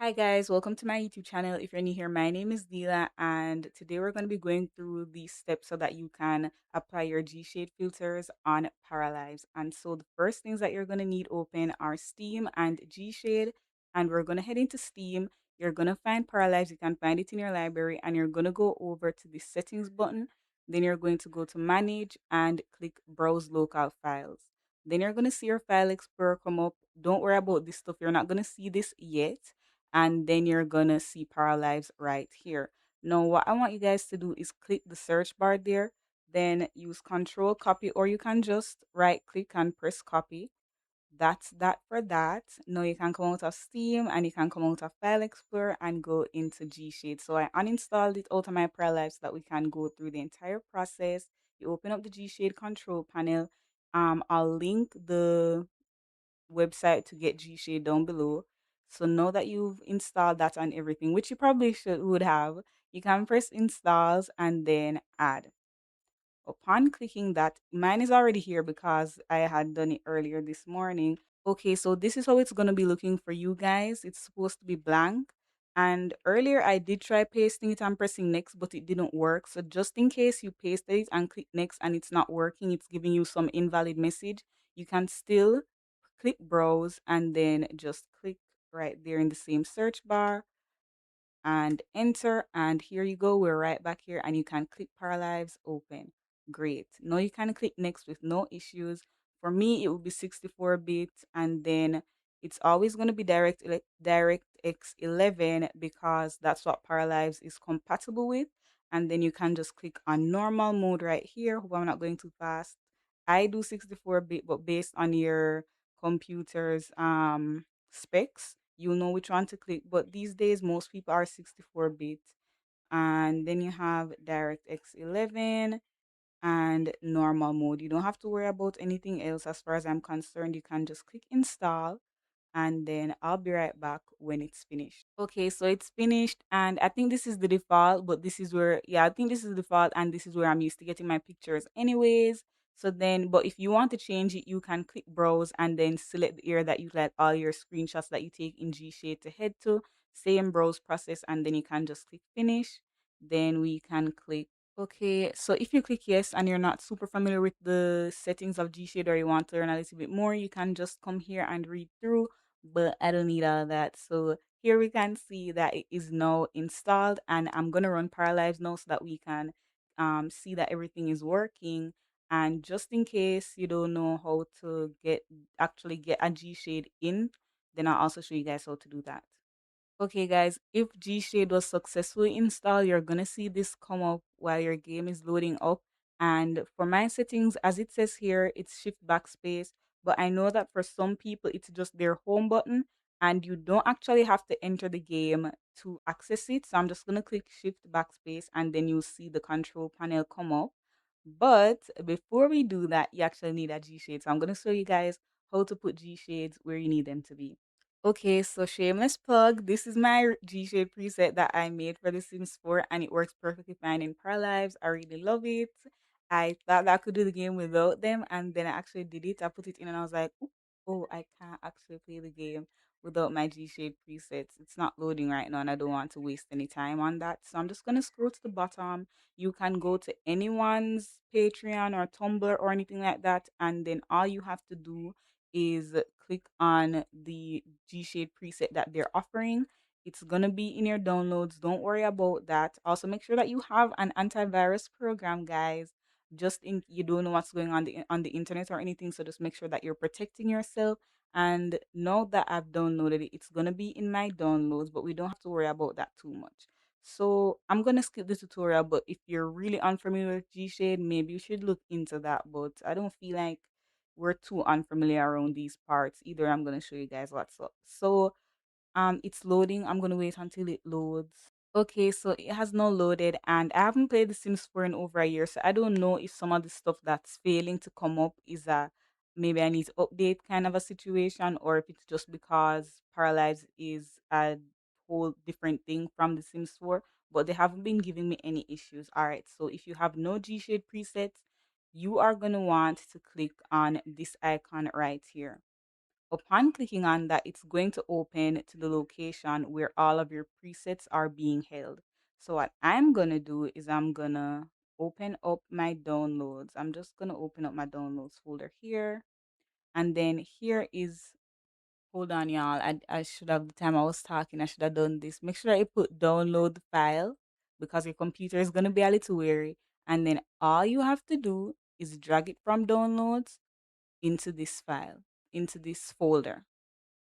Hi guys, welcome to my YouTube channel. If you're new here, my name is Dila and today we're going to be going through the steps so that you can apply your Gshade filters on Paralives. And so the first things that you're going to need open are Steam and Gshade, and we're going to head into Steam. You're going to find Paralives, you can find it in your library, and you're going to go over to the settings button. Then you're going to go to manage and click browse local files. Then you're going to see your file explorer come up. Don't worry about this stuff. You're not going to see this yet, and then you're gonna see Paralives right here. Now, what I want you guys to do is click the search bar there, then use Control Copy, or you can just right click and press copy. That's that for that. Now you can come out of Steam and you can come out of File Explorer and go into Gshade. So I uninstalled it out of my Paralives so that we can go through the entire process. You open up the Gshade control panel. I'll link the website to get Gshade down below. So now that you've installed that and everything, which you probably would have, you can press installs and then add. Upon clicking that, mine is already here because I had done it earlier this morning. Okay, so this is how it's going to be looking for you guys. It's supposed to be blank. And earlier I did try pasting it and pressing next, but it didn't work. So just in case you pasted it and click next and it's not working, it's giving you some invalid message, you can still click browse and then just click right there in the same search bar and enter, and here you go, we're right back here and you can click Paralives open. Great. Now you can click next with no issues. For me it would be 64-bit, and then it's always going to be DirectX 11 because that's what Paralives is compatible with. And then you can just click on normal mode right here. Hope I'm not going too fast. I do 64-bit, but based on your computer's specs, you know which one to click. But these days, most people are 64-bit. And then you have DirectX 11 and normal mode. You don't have to worry about anything else as far as I'm concerned. You can just click install, and then I'll be right back when it's finished. Okay, so it's finished, and I think this is the default, but this is where, yeah, I think this is the default, and this is where I'm used to getting my pictures anyways. So then, but if you want to change it, you can click browse and then select the area that you like all your screenshots that you take in Gshade to head to. Same browse process, and then you can just click finish. Then we can click okay. So if you click yes and you're not super familiar with the settings of Gshade or you want to learn a little bit more, you can just come here and read through, but I don't need all of that. So here we can see that it is now installed, and I'm gonna run Paralives now so that we can see that everything is working. And just in case you don't know how to actually get a Gshade in, then I'll also show you guys how to do that. Okay, guys, if Gshade was successfully installed, you're gonna see this come up while your game is loading up. And for my settings, as it says here, it's shift backspace. But I know that for some people, it's just their home button, and you don't actually have to enter the game to access it. So I'm just gonna click shift backspace, and then you'll see the control panel come up. But before we do that, you actually need a Gshade. So I'm gonna show you guys how to put Gshades where you need them to be. Okay, so shameless plug. This is my Gshade preset that I made for The Sims 4, and it works perfectly fine in Paralives. I really love it. I thought that I could do the game without them, and then I actually did it. I put it in and I was like, "Oop, oh, I can't actually play the game without my Gshade presets. It's not loading right now and I don't want to waste any time on that." So I'm just gonna scroll to the bottom. You can go to anyone's Patreon or Tumblr or anything like that, and then all you have to do is click on the Gshade preset that they're offering. It's gonna be in your downloads. Don't worry about that. Also, make sure that you have an antivirus program, guys. Just in you don't know what's going on on the internet or anything, so just make sure that you're protecting yourself. And now that I've downloaded it, it's gonna be in my downloads, but we don't have to worry about that too much. So I'm gonna skip the tutorial, but if you're really unfamiliar with Gshade, maybe you should look into that. But I don't feel like we're too unfamiliar around these parts either. I'm gonna show you guys what's up. So it's loading. I'm gonna wait until it loads. Okay, so it has now loaded, and I haven't played The Sims 4 in over a year, so I don't know if some of the stuff that's failing to come up is a maybe I need to update kind of a situation, or if it's just because Paralyze is a whole different thing from The Sims 4. But they haven't been giving me any issues. All right, so if you have no Gshade presets, you are gonna want to click on this icon right here. Upon clicking on that, it's going to open to the location where all of your presets are being held. So what I'm going to do is I'm going to open up my downloads. I'm just going to open up my downloads folder here. And then here is, hold on, y'all. I should have, the time I was talking, I should have done this. Make sure you put download file because your computer is going to be a little weary. And then all you have to do is drag it from downloads into this file, into this folder.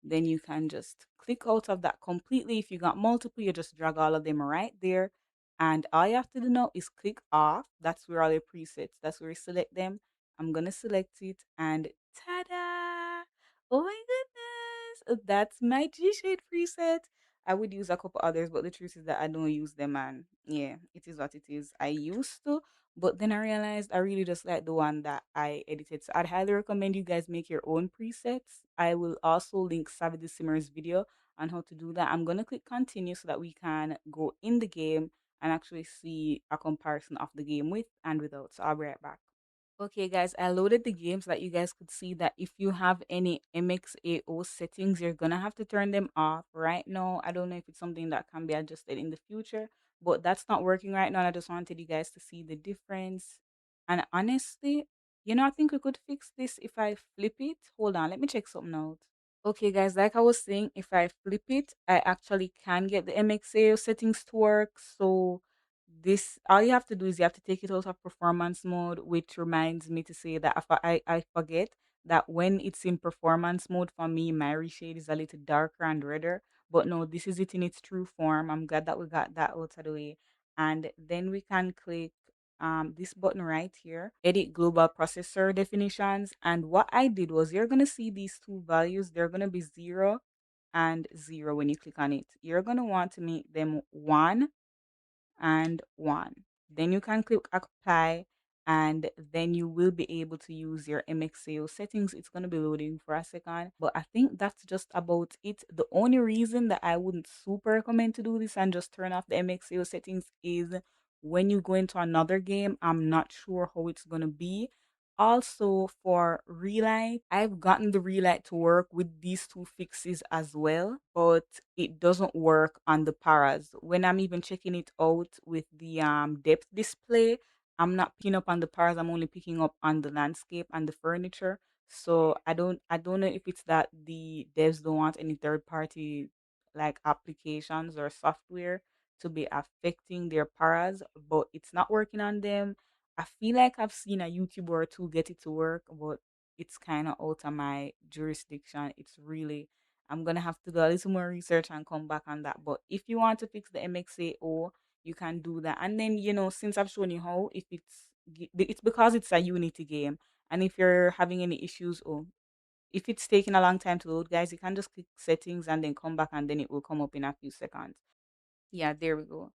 Then you can just click out of that completely. If you got multiple, you just drag all of them right there. And all you have to do now is click off. That's where all your presets, that's where you select them. I'm going to select it and ta-da! Oh my goodness! That's my Gshade preset. I would use a couple others, but the truth is that I don't use them, and yeah, it is what it is. I used to, but then I realized I really just like the one that I edited. So I'd highly recommend you guys make your own presets. I will also link Savvy the Simmer's video on how to do that. I'm going to click continue so that we can go in the game and actually see a comparison of the game with and without. So I'll be right back. Okay, guys, I loaded the game so that you guys could see that if you have any MXAO settings, you're gonna have to turn them off right now. I don't know if it's something that can be adjusted in the future, but that's not working right now. And I just wanted you guys to see the difference. And honestly, I think we could fix this if I flip it. Hold on, let me check something out. Okay, guys, like I was saying, if I flip it, I actually can get the MXAO settings to work. So this, all you have to do is you have to take it out of performance mode, which reminds me to say that I forget that when it's in performance mode for me, my reshade is a little darker and redder. But no, this is it in its true form. I'm glad that we got that out of the way. And then we can click this button right here, edit global processor definitions. And what I did was, you're going to see these two values. They're going to be 0 and 0 when you click on it. You're going to want to make them 1 and 1. Then you can click apply, and then you will be able to use your MXAO settings. It's going to be loading for a second, but I think that's just about it. The only reason that I wouldn't super recommend to do this and just turn off the MXAO settings is when you go into another game, I'm not sure how it's going to be. Also, for Relight, I've gotten the Relight to work with these two fixes as well, but it doesn't work on the paras. When I'm even checking it out with the depth display, I'm not picking up on the paras. I'm only picking up on the landscape and the furniture. So I don't know if it's that the devs don't want any third party like applications or software to be affecting their paras, but it's not working on them. I feel like I've seen a YouTuber or two get it to work, but it's kind of out of my jurisdiction. It's really, I'm gonna have to do a little more research and come back on that. But if you want to fix the MXAO, you can do that. And then, since I've shown you how, if it's because it's a Unity game, and if you're having any issues, or if it's taking a long time to load, guys, you can just click settings and then come back, and then it will come up in a few seconds. Yeah, there we go.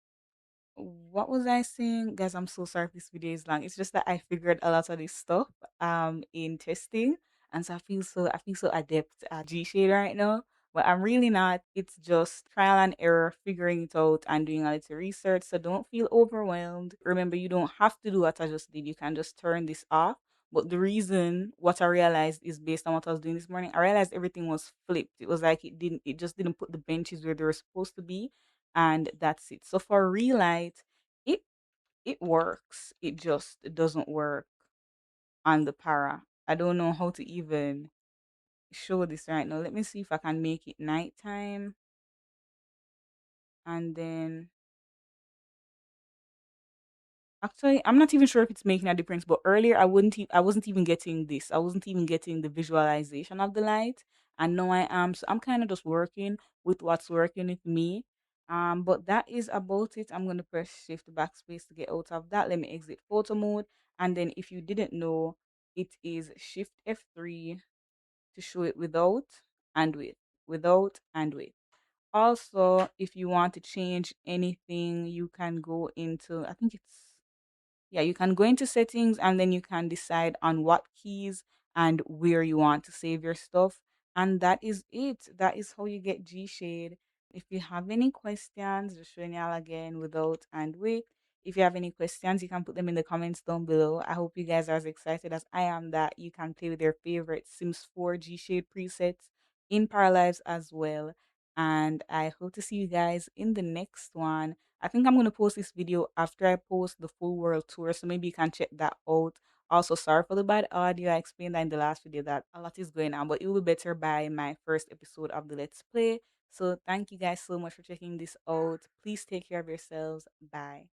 What was I saying? Guys, I'm so sorry if this video is long. It's just that I figured a lot of this stuff in testing. And so I feel so adept at Gshade right now. But I'm really not. It's just trial and error, figuring it out and doing a little research. So don't feel overwhelmed. Remember, you don't have to do what I just did. You can just turn this off. But the reason, what I realized, is based on what I was doing this morning. I realized everything was flipped. It was like it just didn't put the benches where they were supposed to be, and that's it. So for Relight, it it works. It just doesn't work on the para. I don't know how to even show this right now. Let me see if I can make it nighttime, and then actually, I'm not even sure if it's making a difference, but earlier I wasn't even getting this. I wasn't even getting the visualization of the light, and now I am. So I'm kind of just working with what's working with me. But that is about it. I'm gonna press Shift Backspace to get out of that. Let me exit photo mode, and then if you didn't know, it is Shift F3 to show it without and with, without and with. Also, if you want to change anything, you can go into, I think it's, yeah, you can go into settings, and then you can decide on what keys and where you want to save your stuff. And that is it. That is how you get Gshade. If you have any questions, just showing y'all again without and with. If you have any questions, you can put them in the comments down below. I hope you guys are as excited as I am that you can play with your favorite Sims 4 Gshade presets in Paralives as well. And I hope to see you guys in the next one. I think I'm going to post this video after I post the full world tour, so maybe you can check that out. Also, sorry for the bad audio. I explained that in the last video that a lot is going on, but it will be better by my first episode of the Let's Play. So thank you guys so much for checking this out. Please take care of yourselves. Bye.